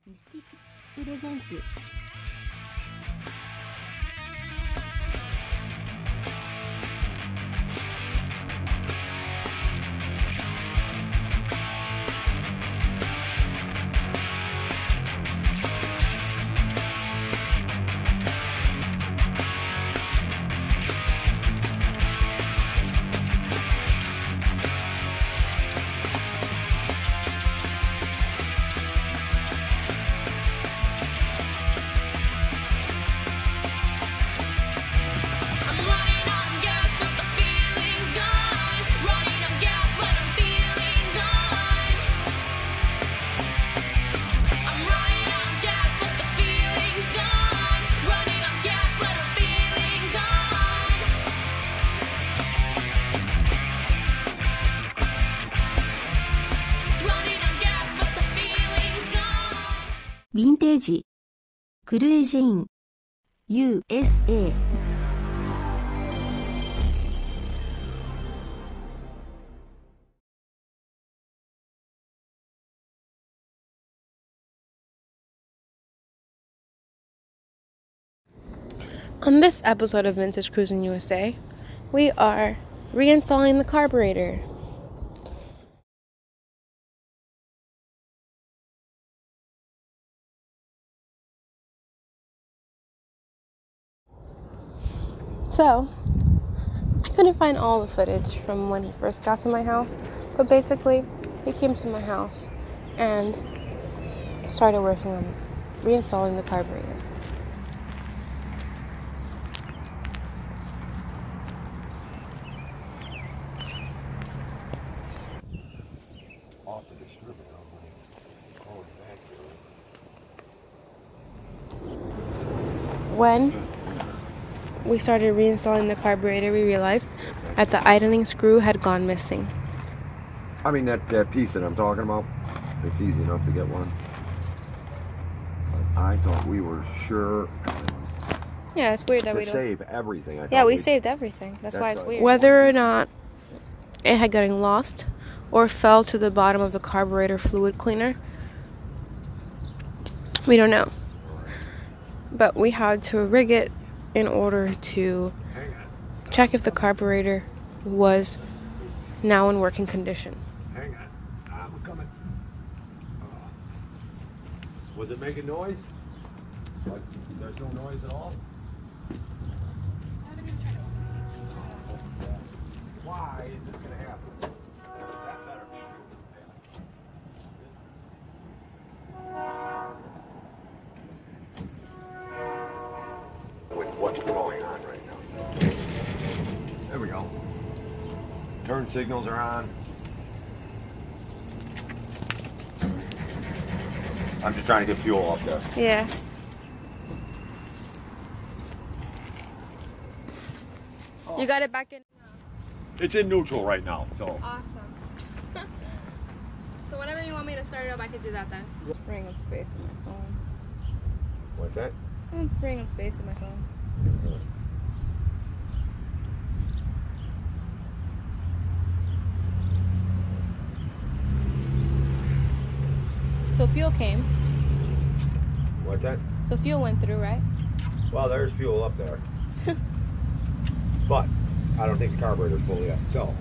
Mystix プレゼンツヴィンテージクルージン USA On this episode of Vintage Cruisn USA, we are reinstalling the carburetor. So, I couldn't find all the footage from when he first got to my house, but basically, he came to my house and started working on reinstalling the carburetor. When we started reinstalling the carburetor, we realized that the idling screw had gone missing. I mean, that piece that I'm talking about, it's easy enough to get one. But I thought we were sure. Yeah, it's weird that we don't save everything. we saved everything. That's why it's weird. Whether or not it had gotten lost or fell to the bottom of the carburetor fluid cleaner, we don't know. But we had to rig it in order to check if the carburetor was now in working condition. Hang on, I'm coming. Was it making noise? There's no noise at all? Why is this going to happen? That better be true. With what's going on right now. There we go. Turn signals are on. I'm just trying to get fuel up there. Yeah. Oh. You got it back in? It's in neutral right now, so. Awesome. So whenever you want me to start it up, I could do that then. Just freeing up space in my phone. What's that? I'm freeing up space in my phone. So fuel came. What's that? So fuel went through, right? Well, there's fuel up there. But I don't think the carburetor's fully up. So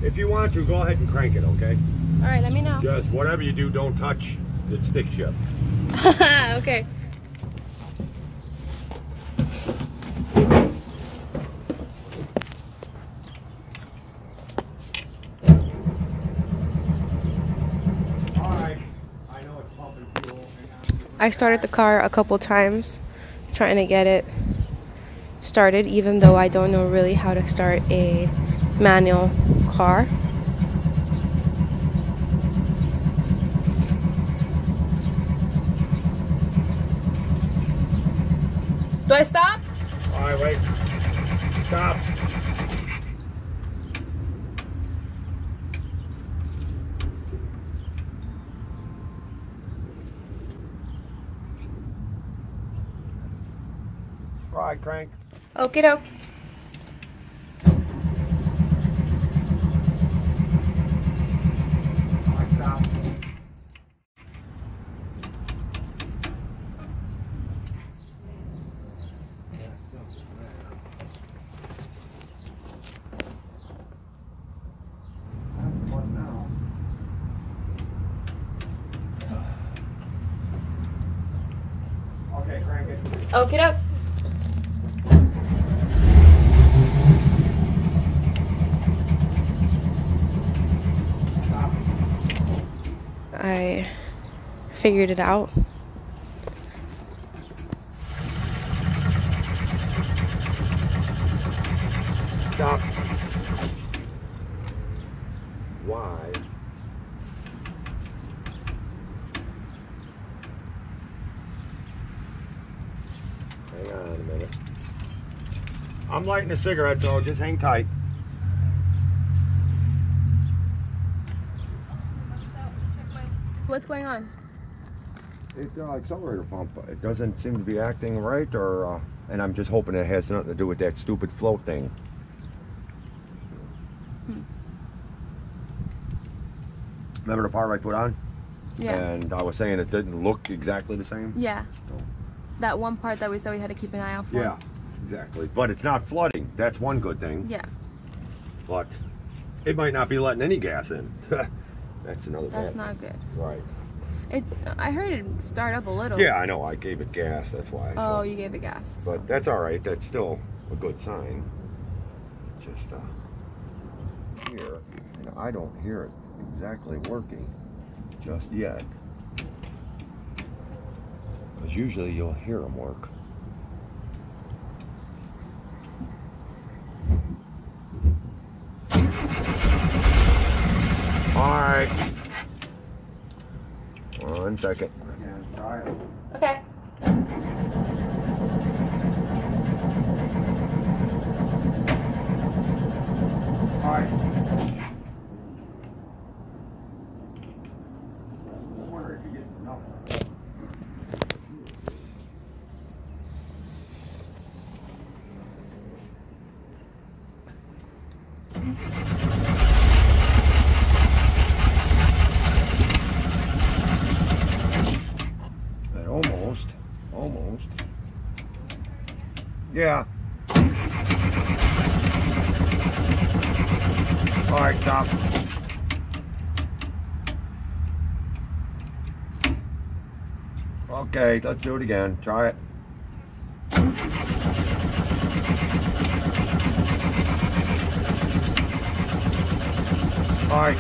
if you want to, go ahead and crank it, okay? All right, let me know. Just whatever you do, don't touch the stick shift. Okay. I started the car a couple times trying to get it started, even though I don't know really how to start a manual car. Do I stop? All right, wait. Stop. All right, crank. Okie doke. Okay, crank it. Okie doke. I figured it out. Stop. Why? Hang on a minute. I'm lighting a cigarette, so just hang tight. What's going on? It's accelerator pump. It doesn't seem to be acting right, or and I'm just hoping it has nothing to do with that stupid float thing. Remember the part I put on? Yeah. And I was saying it didn't look exactly the same? Yeah. So. That one part that we said we had to keep an eye out for. Yeah, exactly. But it's not flooding. That's one good thing. Yeah. But it might not be letting any gas in. That's another That's bad not thing. good. Right. I heard it start up a little. Yeah, I know. I gave it gas. That's why. Oh, you gave it gas. But that's all right. That's still a good sign. Just here, and I don't hear it exactly working just yet. Because usually you'll hear them work. All right. 1 second. Okay. All right. Almost. Yeah. All right, stop. Okay, let's do it again. Try it. All right.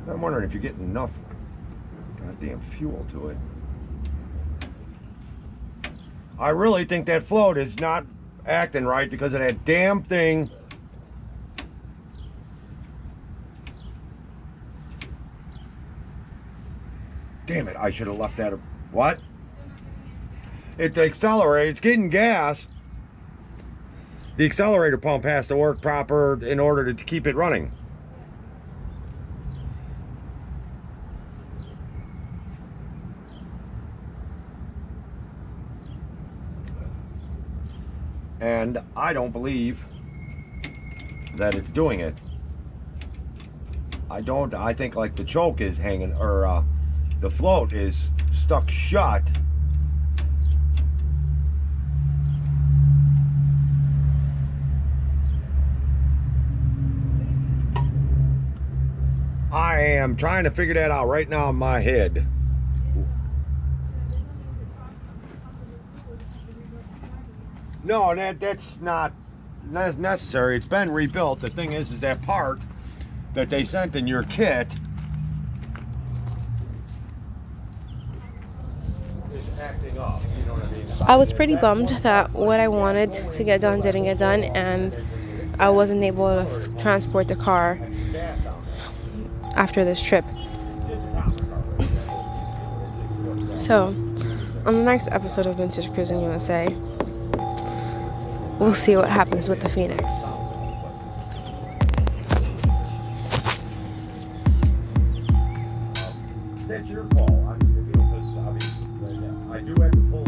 I'm wondering if you're getting enough goddamn fuel to it. I really think that float is not acting right because of that damn thing. Damn it, I should have left that. What? It accelerates, it's getting gas. The accelerator pump has to work proper in order to keep it running. And I don't believe that it's doing it. I think like the choke is hanging, or the float is stuck shut. I am trying to figure that out right now in my head. No, that's not necessary. It's been rebuilt. The thing is that part that they sent in your kit is acting up. You know what I mean? So I was pretty bummed that what I wanted to get done didn't get done, and I wasn't able to transport the car after this trip. So, on the next episode of Vintage Cruisn USA, we'll see what happens with the Phoenix. That's your call. I mean, because obviously, I do have to pull